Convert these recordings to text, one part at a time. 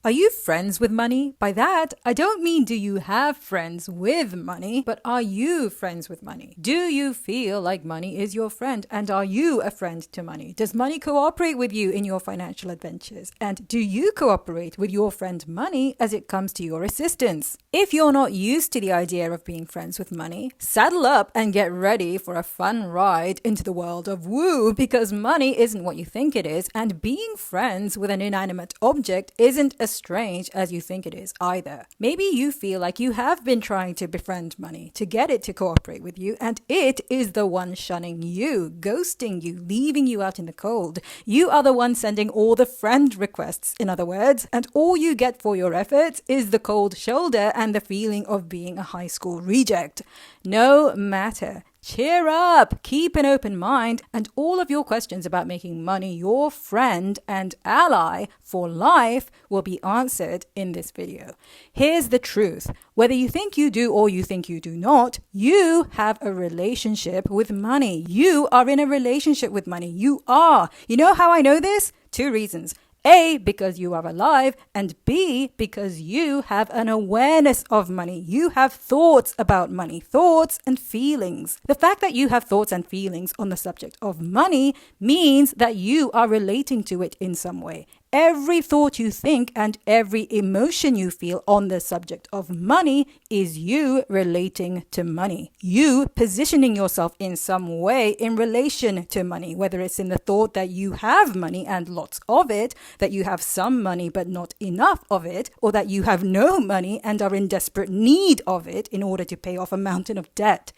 Are you friends with money? By that, I don't mean do you have friends with money, but are you friends with money? Do you feel like money is your friend? And are you a friend to money? Does money cooperate with you in your financial adventures? And do you cooperate with your friend money as it comes to your assistance? If you're not used to the idea of being friends with money, saddle up and get ready for a fun ride into the world of woo, because money isn't what you think it is, and being friends with an inanimate object isn't as strange as you think it is either. Maybe you feel like you have been trying to befriend money, to get it to cooperate with you, and it is the one shunning you, ghosting you, leaving you out in the cold. You are the one sending all the friend requests, in other words, and all you get for your efforts is the cold shoulder and the feeling of being a high school reject. No matter. Cheer up, keep an open mind, and all of your questions about making money your friend and ally for life will be answered in this video. Here's the truth. Whether you think you do or you think you do not, you have a relationship with money. You are in a relationship with money. You are. You know how I know this? 2 reasons. A, because you are alive, and B, because you have an awareness of money. You have thoughts about money, thoughts and feelings. The fact that you have thoughts and feelings on the subject of money means that you are relating to it in some way. Every thought you think and every emotion you feel on the subject of money is you relating to money. You positioning yourself in some way in relation to money, whether it's in the thought that you have money and lots of it, that you have some money but not enough of it, or that you have no money and are in desperate need of it in order to pay off a mountain of debt.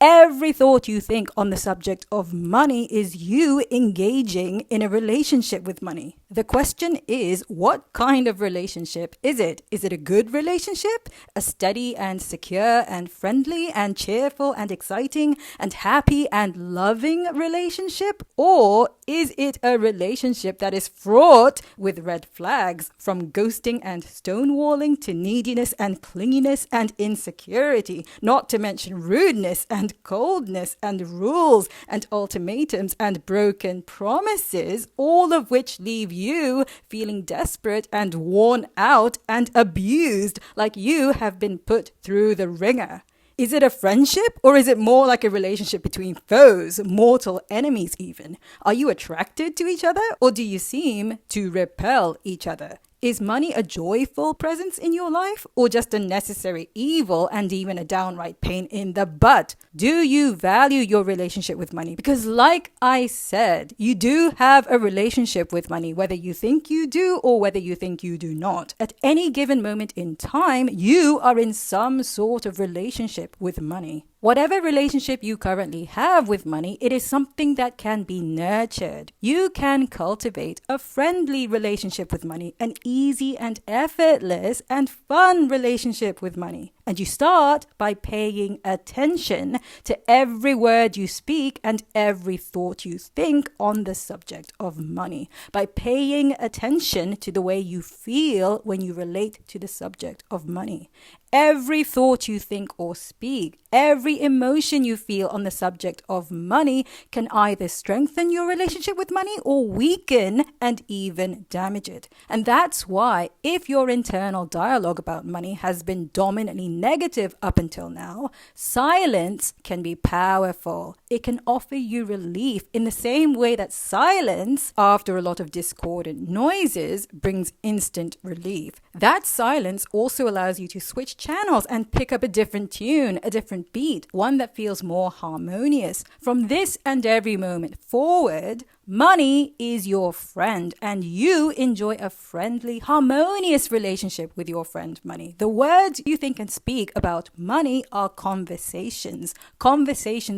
Every thought you think on the subject of money is you engaging in a relationship with money. The question is, what kind of relationship is it? Is it a good relationship? A steady and secure and friendly and cheerful and exciting and happy and loving relationship? Or is it a relationship that is fraught with red flags, from ghosting and stonewalling to neediness and clinginess and insecurity, not to mention rudeness and coldness and rules and ultimatums and broken promises, all of which leave you feeling desperate and worn out and abused, like you have been put through the ringer? Is it a friendship, or is it more like a relationship between foes, mortal enemies even? Are you attracted to each other, or do you seem to repel each other? Is money a joyful presence in your life, or just a necessary evil and even a downright pain in the butt? Do you value your relationship with money? Because like I said, you do have a relationship with money, whether you think you do or whether you think you do not. At any given moment in time, you are in some sort of relationship with money. Whatever relationship you currently have with money, it is something that can be nurtured. You can cultivate a friendly relationship with money, an easy and effortless and fun relationship with money. And you start by paying attention to every word you speak and every thought you think on the subject of money. By paying attention to the way you feel when you relate to the subject of money. Every thought you think or speak, every emotion you feel on the subject of money can either strengthen your relationship with money or weaken and even damage it. And that's why, if your internal dialogue about money has been dominantly negative up until now, silence can be powerful. It can offer you relief in the same way that silence, after a lot of discordant noises, brings instant relief. That silence also allows you to switch channels and pick up a different tune, a different beat, one that feels more harmonious. From this and every moment forward, money is your friend, and you enjoy a friendly, harmonious relationship with your friend money. The words you think and speak about money are conversations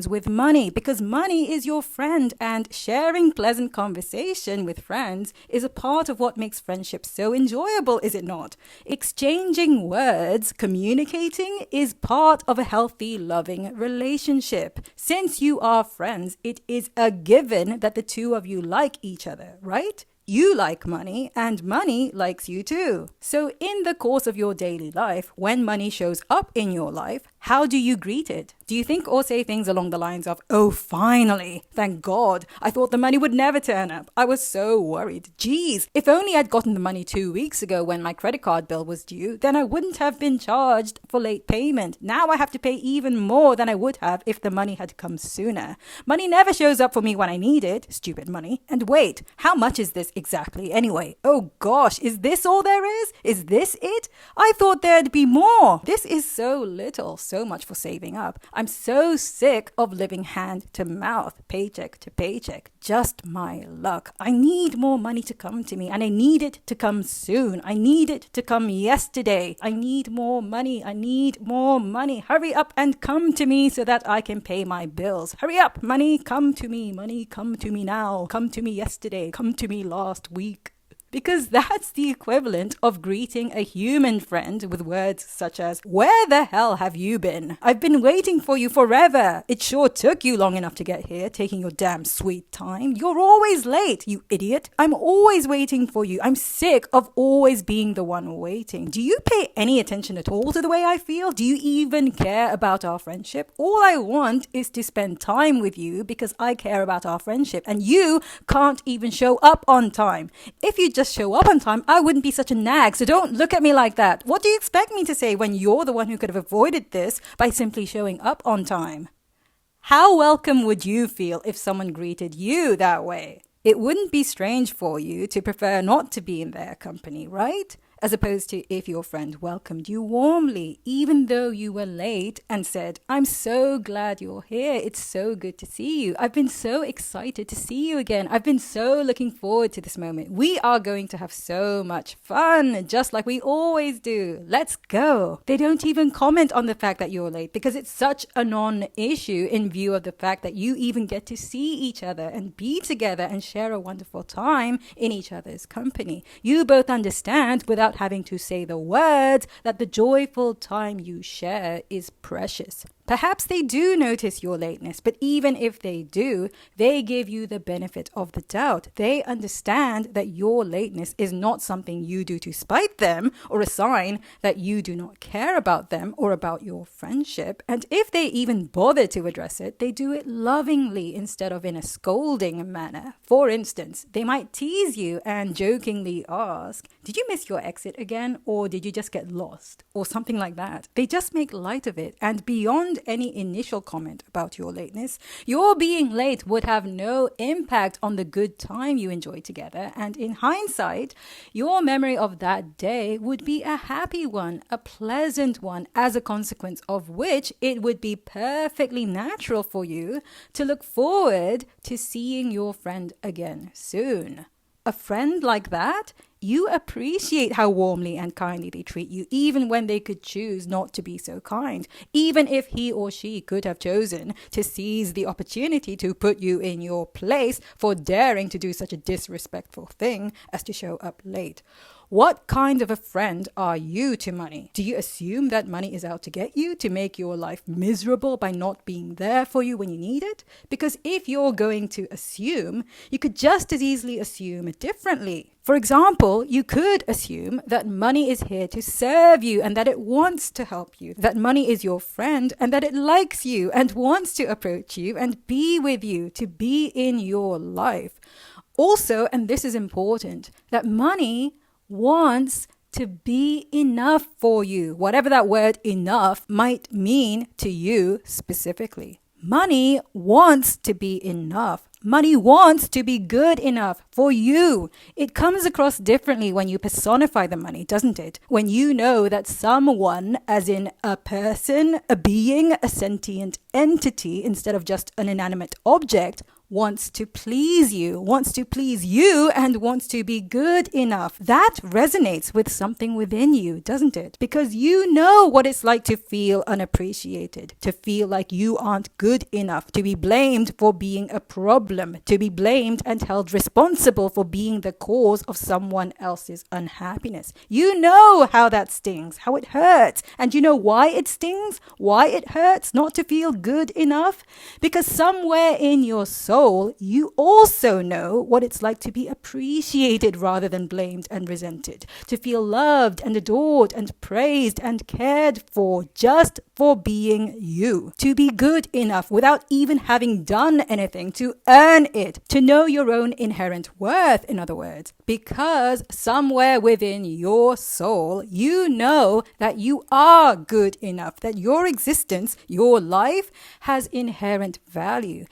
with money, because money is your friend, and sharing pleasant conversation with friends is a part of what makes friendship so enjoyable, is it not? Exchanging words, communicating, is part of a healthy, loving relationship. Since you are friends, it is a given that the two of you like each other, right? You like money, and money likes you too. So in the course of your daily life, when money shows up in your life, How do you greet it? Do you think or say things along the lines of, "Oh, finally, thank God, I thought the money would never turn up. I was so worried. Geez, if only I'd gotten the money 2 weeks ago when my credit card bill was due, then I wouldn't have been charged for late payment. Now I have to pay even more than I would have if the money had come sooner. Money never shows up for me when I need it, stupid money. And wait, how much is this exactly anyway? Oh gosh, is this all there is? Is this it? I thought there'd be more. This is so little, so much for saving up. I'm so sick of living hand to mouth, paycheck to paycheck. Just my luck. I need more money to come to me, and I need it to come soon. I need it to come yesterday. I need more money. I need more money. Hurry up and come to me so that I can pay my bills. Hurry up, money, come to me. Money, come to me now. Come to me yesterday. Come to me last week. Because that's the equivalent of greeting a human friend with words such as, "Where the hell have you been? I've been waiting for you forever. It sure took you long enough to get here, taking your damn sweet time. You're always late, you idiot. I'm always waiting for you. I'm sick of always being the one waiting. Do you pay any attention at all to the way I feel? Do you even care about our friendship? All I want is to spend time with you because I care about our friendship, and you can't even show up on time. If you just show up on time, I wouldn't be such a nag, so don't look at me like that. What do you expect me to say when you're the one who could have avoided this by simply showing up on time?" How welcome would you feel if someone greeted you that way? It wouldn't be strange for you to prefer not to be in their company, right? As opposed to if your friend welcomed you warmly, even though you were late, and said, "I'm so glad you're here. It's so good to see you. I've been so excited to see you again. I've been so looking forward to this moment. We are going to have so much fun, just like we always do. Let's go." They don't even comment on the fact that you're late because it's such a non-issue in view of the fact that you even get to see each other and be together and share a wonderful time in each other's company. You both understand without having to say the words that the joyful time you share is precious. Perhaps they do notice your lateness, but even if they do, they give you the benefit of the doubt. They understand that your lateness is not something you do to spite them or a sign that you do not care about them or about your friendship. And if they even bother to address it, they do it lovingly instead of in a scolding manner. For instance, they might tease you and jokingly ask, "Did you miss your exit again? Or did you just get lost?" Or something like that. They just make light of it, and beyond any initial comment about your lateness, your being late would have no impact on the good time you enjoyed together, and in hindsight, your memory of that day would be a happy one, a pleasant one, as a consequence of which it would be perfectly natural for you to look forward to seeing your friend again soon. A friend like that, you appreciate how warmly and kindly they treat you, even when they could choose not to be so kind, even if he or she could have chosen to seize the opportunity to put you in your place for daring to do such a disrespectful thing as to show up late. What kind of a friend are you to money? Do you assume that money is out to get you, to make your life miserable by not being there for you when you need it? Because if you're going to assume, you could just as easily assume differently. For example, you could assume that money is here to serve you and that it wants to help you, that money is your friend and that it likes you and wants to approach you and be with you, to be in your life. Also, and this is important, that money wants to be enough for you, whatever that word enough might mean to you specifically. Money wants to be enough. Money wants to be good enough for you. It comes across differently when you personify the money, doesn't it? When you know that someone, as in a person, a being, a sentient entity, instead of just an inanimate object, wants to please you and wants to be good enough. That resonates with something within you, doesn't it? Because you know what it's like to feel unappreciated, to feel like you aren't good enough, to be blamed for being a problem, to be blamed and held responsible for being the cause of someone else's unhappiness. You know how that stings, how it hurts. And you know why it stings? Why it hurts not to feel good enough? Because somewhere in your soul, soul, you also know what it's like to be appreciated rather than blamed and resented, to feel loved and adored and praised and cared for just for being you, to be good enough without even having done anything to earn it, to know your own inherent worth, in other words, because somewhere within your soul, you know that you are good enough, that your existence, your life has inherent value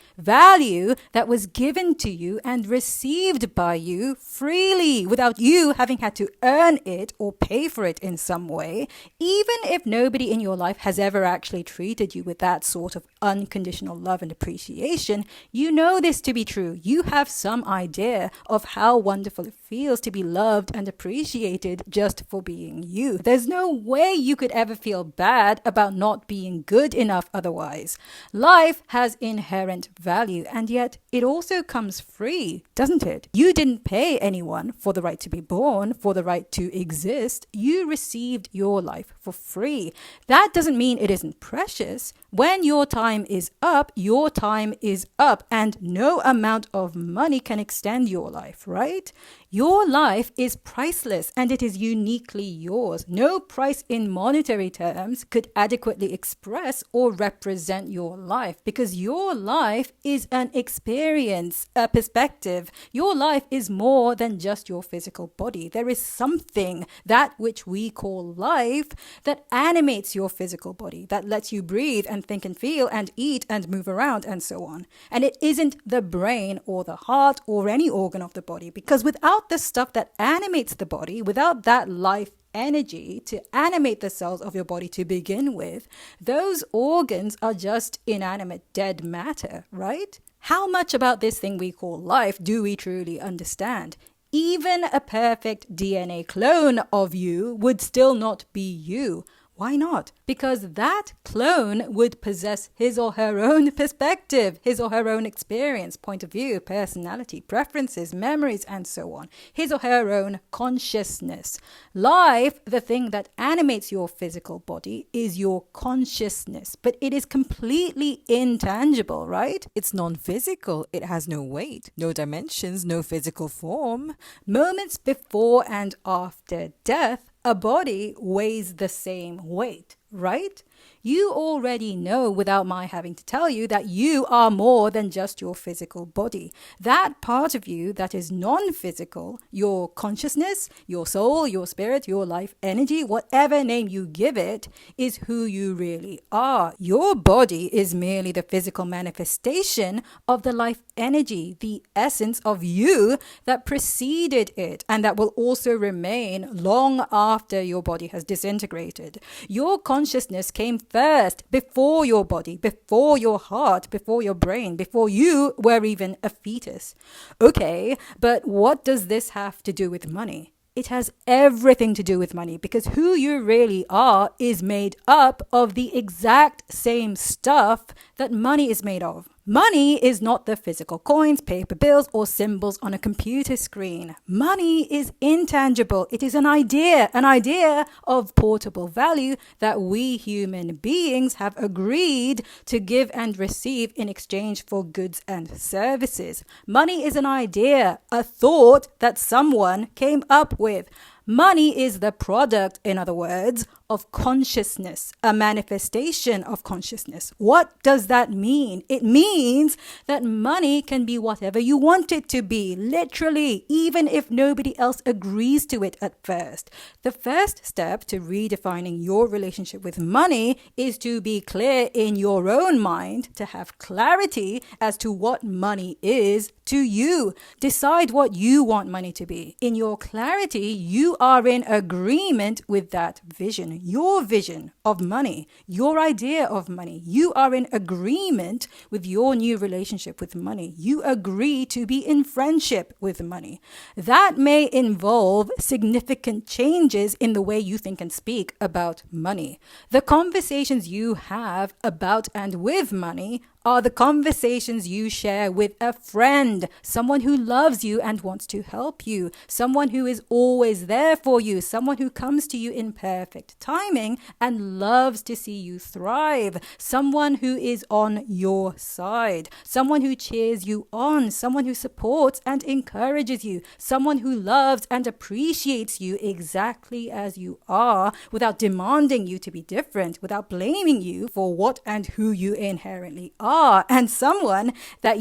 that was given to you and received by you freely without you having had to earn it or pay for it in some way, even if nobody in your life has ever actually treated you with that sort of unconditional love and appreciation. You know this to be true. You have some idea of how wonderful it feels to be loved and appreciated just for being you. There's no way you could ever feel bad about not being good enough otherwise. Life has inherent value, and yet it also comes free, doesn't it? You didn't pay anyone for the right to be born, for the right to exist. You received your life for free. That doesn't mean it isn't precious. When your time is up, your time is up, and no amount of money can extend your life, right? Your life is priceless and it is uniquely yours. No price in monetary terms could adequately express or represent your life, because your life is an experience, a perspective. Your life is more than just your physical body. There is something, that which we call life, that animates your physical body, that lets you breathe and think and feel and eat and move around and so on. And it isn't the brain or the heart or any organ of the body, because without the stuff that animates the body, without that life energy to animate the cells of your body to begin with, those organs are just inanimate, dead matter, right? How much about this thing we call life do we truly understand? Even a perfect DNA clone of you would still not be you. Why not? Because that clone would possess his or her own perspective, his or her own experience, point of view, personality, preferences, memories, and so on. His or her own consciousness. Life, the thing that animates your physical body, is your consciousness, but it is completely intangible, right? It's non-physical. It has no weight, no dimensions, no physical form. Moments before and after death, a body weighs the same weight, right? You already know, without my having to tell you, that you are more than just your physical body. That part of you that is non-physical, your consciousness, your soul, your spirit, your life energy, whatever name you give it, is who you really are. Your body is merely the physical manifestation of the life energy, the essence of you that preceded it and that will also remain long after your body has disintegrated. Your consciousness came first, before your body, before your heart, before your brain, before you were even a fetus. Okay, but what does this have to do with money? It has everything to do with money, because who you really are is made up of the exact same stuff that money is made of. Money is not the physical coins, paper bills, or symbols on a computer screen. Money is intangible. It is an idea of portable value that we human beings have agreed to give and receive in exchange for goods and services. Money is an idea, a thought that someone came up with. Money is the product, in other words, of consciousness, a manifestation of consciousness. What does that mean? It means that money can be whatever you want it to be, literally, even if nobody else agrees to it at first. The first step to redefining your relationship with money is to be clear in your own mind, to have clarity as to what money is to you. Decide what you want money to be. In your clarity, you are in agreement with that vision, your vision of money, your idea of money. You are in agreement with your new relationship with money. You agree to be in friendship with money. That may involve significant changes in the way you think and speak about money. The conversations you have about and with money are the conversations you share with a friend, someone who loves you and wants to help you, someone who is always there for you, someone who comes to you in perfect timing and loves to see you thrive, someone who is on your side, someone who cheers you on, someone who supports and encourages you, someone who loves and appreciates you exactly as you are without demanding you to be different, without blaming you for what and who you inherently are, and someone that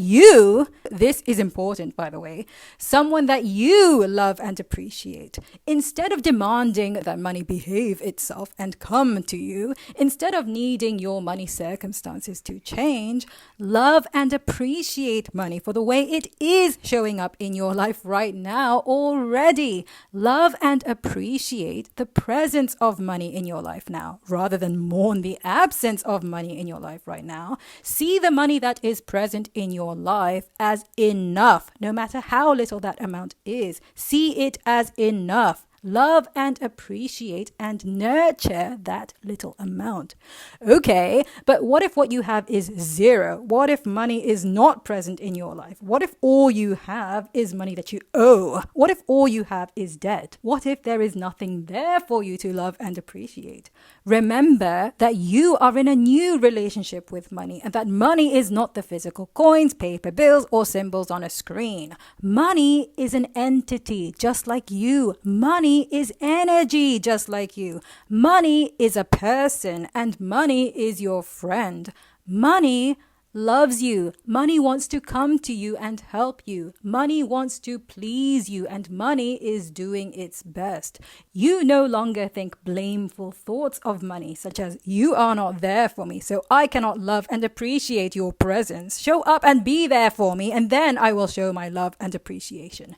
this is important by the way, someone that you love and appreciate. Instead of demanding that money behave itself and come to you, instead of needing your money circumstances to change, love and appreciate money for the way it is showing up in your life right now already. Love and appreciate the presence of money in your life now, rather than mourn the absence of money in your life right now. See the money that is present in your life as enough, no matter how little that amount is. See it as enough. Love and appreciate and nurture that little amount. Okay, but what if what you have is zero? What if money is not present in your life? What if all you have is money that you owe? What if all you have is debt? What if there is nothing there for you to love and appreciate? Remember that you are in a new relationship with money and that money is not the physical coins, paper bills, or symbols on a screen. Money is an entity just like you. Money is energy just like you. Money is a person and money is your friend. Money loves you. Money wants to come to you and help you. Money wants to please you and money is doing its best. You no longer think blameful thoughts of money, such as you are not there for me, so I cannot love and appreciate your presence. Show up and be there for me, and then I will show my love and appreciation.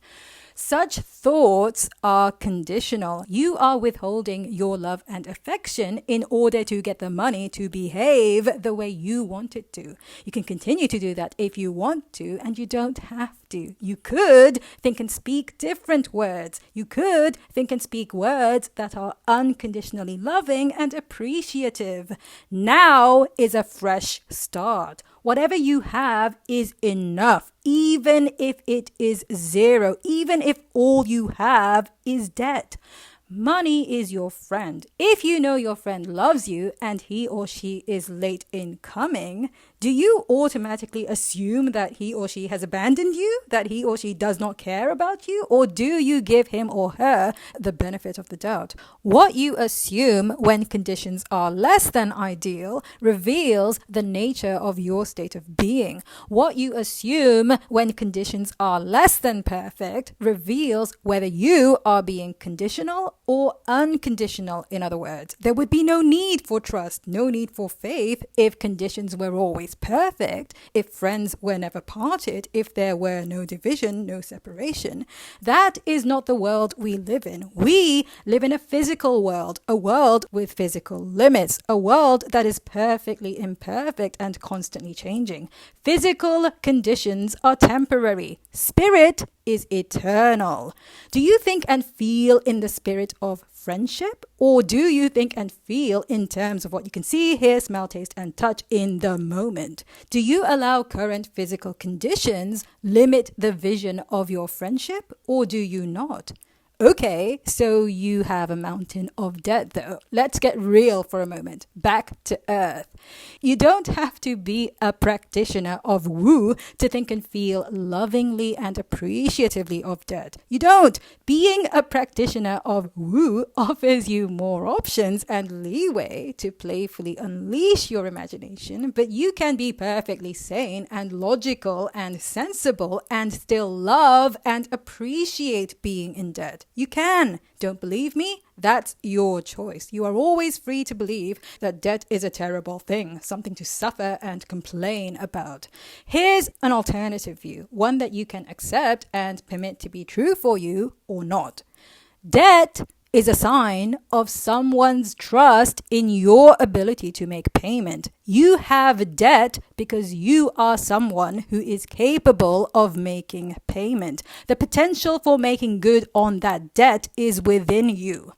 Such thoughts are conditional. You are withholding your love and affection in order to get the money to behave the way you want it to. You can continue to do that if you want to, and you don't have to. You could think and speak different words. You could think and speak words that are unconditionally loving and appreciative. Now is a fresh start. Whatever you have is enough, even if it is zero, even if all you have is debt. Money is your friend. If you know your friend loves you and he or she is late in coming, do you automatically assume that he or she has abandoned you, that he or she does not care about you, or do you give him or her the benefit of the doubt? What you assume when conditions are less than ideal reveals the nature of your state of being. What you assume when conditions are less than perfect reveals whether you are being conditional or unconditional. In other words, there would be no need for trust, no need for faith if conditions were always perfect, if friends were never parted, if there were no division, no separation. That is not the world we live in. We live in a physical world, a world with physical limits, a world that is perfectly imperfect and constantly changing. Physical conditions are temporary. Spirit is eternal. Do you think and feel in the spirit of friendship? Or do you think and feel in terms of what you can see, hear, smell, taste, and touch in the moment? Do you allow current physical conditions limit the vision of your friendship, or do you not? Okay, so you have a mountain of debt though. Let's get real for a moment. Back to earth. You don't have to be a practitioner of woo to think and feel lovingly and appreciatively of debt. You don't. Being a practitioner of woo offers you more options and leeway to playfully unleash your imagination, but you can be perfectly sane and logical and sensible and still love and appreciate being in debt. You can. Don't believe me? That's your choice. You are always free to believe that debt is a terrible thing, something to suffer and complain about. Here's an alternative view, one that you can accept and permit to be true for you or not. Debt is a sign of someone's trust in your ability to make payment. You have debt because you are someone who is capable of making payment. The potential for making good on that debt is within you.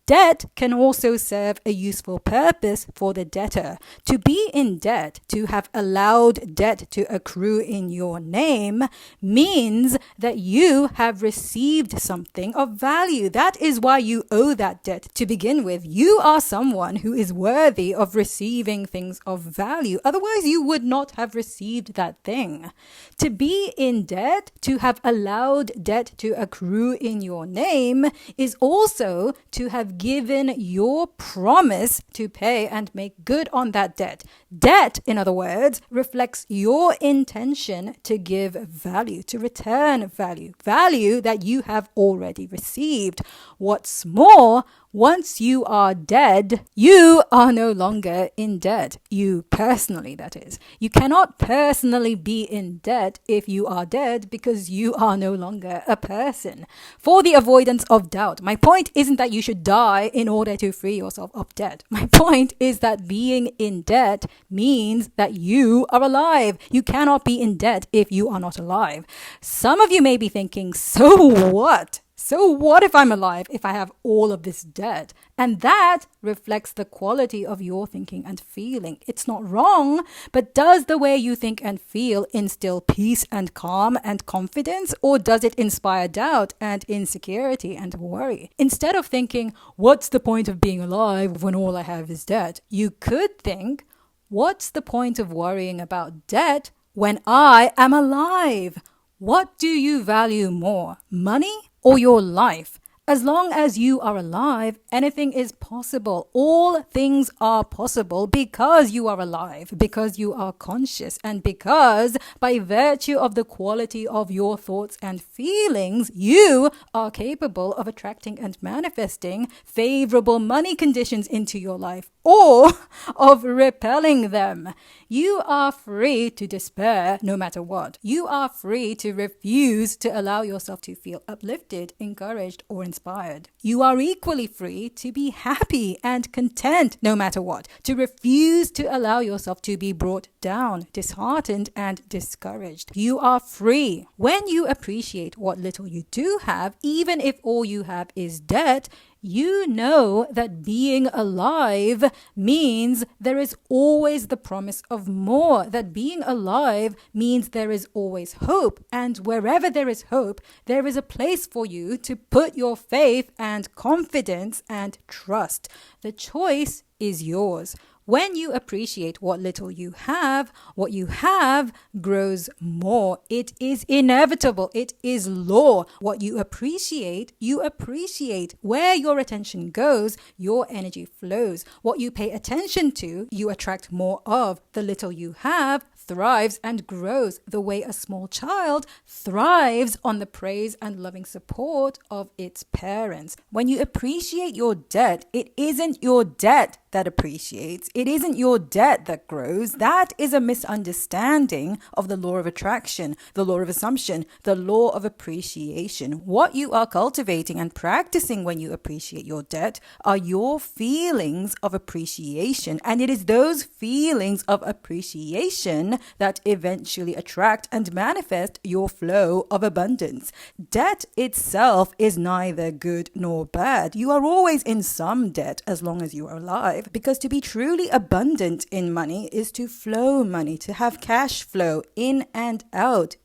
Debt can also serve a useful purpose for the debtor. To be in debt, to have allowed debt to accrue in your name, means that you have received something of value. That is why you owe that debt to begin with. You are someone who is worthy of receiving things of value. Otherwise, you would not have received that thing. To be in debt, to have allowed debt to accrue in your name, is also to have given your promise to pay and make good on that debt. Debt, in other words, reflects your intention to give value, to return value, value that you have already received. What's more, once you are dead, you are no longer in debt. You personally, that is. You cannot personally be in debt if you are dead because you are no longer a person. For the avoidance of doubt, my point isn't that you should die in order to free yourself of debt. My point is that being in debt means that you are alive. You cannot be in debt if you are not alive. Some of you may be thinking, so what? So what if I'm alive if I have all of this debt? And that reflects the quality of your thinking and feeling. It's not wrong, but does the way you think and feel instill peace and calm and confidence, or does it inspire doubt and insecurity and worry? Instead of thinking, what's the point of being alive when all I have is debt? You could think, what's the point of worrying about debt when I am alive? What do you value more, money or your life? As long as you are alive, anything is possible. All things are possible because you are alive, because you are conscious, and because by virtue of the quality of your thoughts and feelings, you are capable of attracting and manifesting favorable money conditions into your life, or of repelling them. You are free to despair no matter what. You are free to refuse to allow yourself to feel uplifted, encouraged, or inspired. You are equally free to be happy and content no matter what, to refuse to allow yourself to be brought down, disheartened, and discouraged. You are free. When you appreciate what little you do have, even if all you have is debt, you know that being alive means there is always the promise of more, that being alive means there is always hope, and wherever there is hope, there is a place for you to put your faith and confidence and trust. The choice is yours. When you appreciate what little you have, what you have grows more. It is inevitable. It is law. What you appreciate, you appreciate. Where your attention goes, your energy flows. What you pay attention to, you attract more of. The little you have thrives and grows the way a small child thrives on the praise and loving support of its parents. When you appreciate your debt, it isn't your debt that appreciates. It isn't your debt that grows. That is a misunderstanding of the law of attraction, the law of assumption, the law of appreciation. What you are cultivating and practicing when you appreciate your debt are your feelings of appreciation. And it is those feelings of appreciation that eventually attract and manifest your flow of abundance. Debt itself is neither good nor bad. You are always in some debt as long as you are alive, because to be truly abundant in money is to flow money, to have cash flow in and out,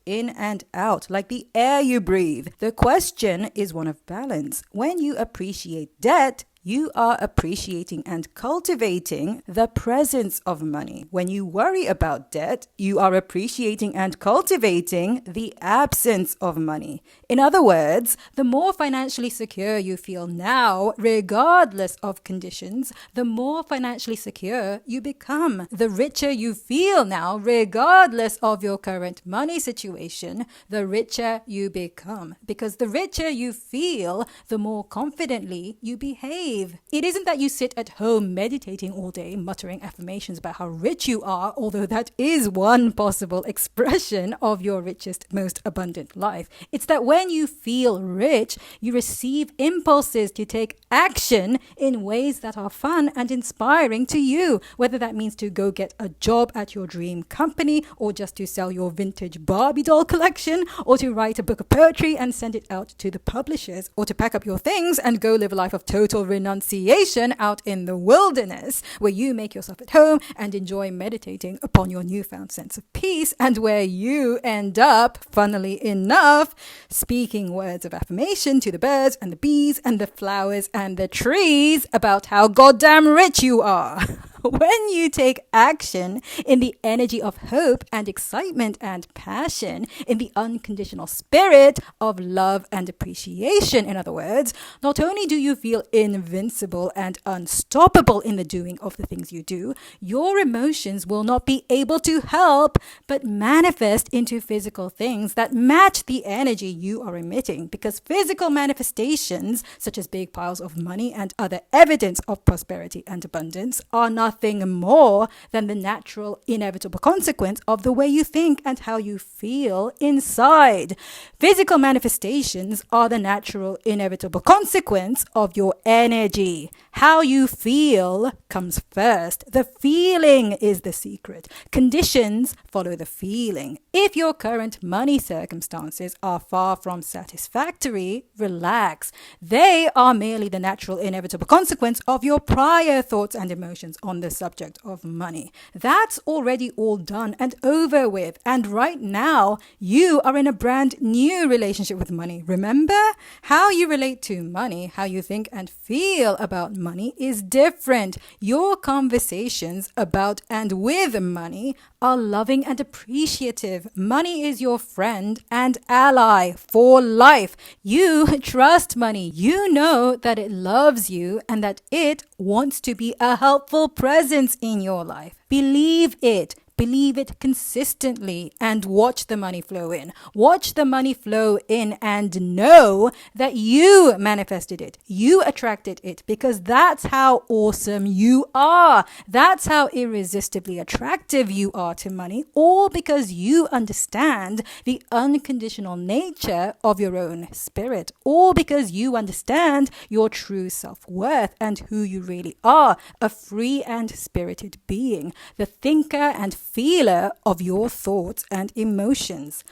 like the air you breathe. The question is one of balance. When you appreciate debt, you are appreciating and cultivating the presence of money. When you worry about debt, you are appreciating and cultivating the absence of money. In other words, the more financially secure you feel now, regardless of conditions, the more financially secure you become. The richer you feel now, regardless of your current money situation, the richer you become. Because the richer you feel, the more confidently you behave. It isn't that you sit at home meditating all day, muttering affirmations about how rich you are, although that is one possible expression of your richest, most abundant life. It's that when you feel rich, you receive impulses to take action in ways that are fun and inspiring to you, whether that means to go get a job at your dream company, or just to sell your vintage Barbie doll collection, or to write a book of poetry and send it out to the publishers, or to pack up your things and go live a life of total renunciation out in the wilderness, where you make yourself at home and enjoy meditating upon your newfound sense of peace, and where you end up, funnily enough, speaking words of affirmation to the birds and the bees and the flowers and the trees about how goddamn rich you are. When you take action in the energy of hope and excitement and passion, in the unconditional spirit of love and appreciation, in other words, not only do you feel invincible and unstoppable in the doing of the things you do, your emotions will not be able to help but manifest into physical things that match the energy you are emitting, because physical manifestations, such as big piles of money and other evidence of prosperity and abundance, are nothing more than the natural, inevitable consequence of the way you think and how you feel inside. Physical manifestations are the natural, inevitable consequence of your energy. How you feel comes first. The feeling is the secret. Conditions follow the feeling. If your current money circumstances are far from satisfactory, relax. They are merely the natural, inevitable consequence of your prior thoughts and emotions on the subject of money. That's already all done and over with. And right now, you are in a brand new relationship with money. Remember? How you relate to money, how you think and feel about money is different. Your conversations about and with money are loving and appreciative. Money is your friend and ally for life. You trust money. You know that it loves you and that it wants to be a helpful presence in your life. Believe it. Believe it consistently and watch the money flow in. Watch the money flow in and know that you manifested it. You attracted it, because that's how awesome you are. That's how irresistibly attractive you are to money, all because you understand the unconditional nature of your own spirit, all because you understand your true self-worth and who you really are, a free and spirited being, the thinker and feeler of your thoughts and emotions.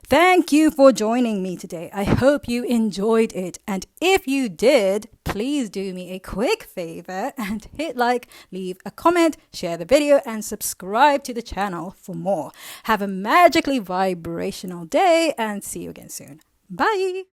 Thank you for joining me today. I hope you enjoyed it. And if you did, please do me a quick favor and hit like, leave a comment, share the video, and subscribe to the channel for more. Have a magically vibrational day and see you again soon. Bye.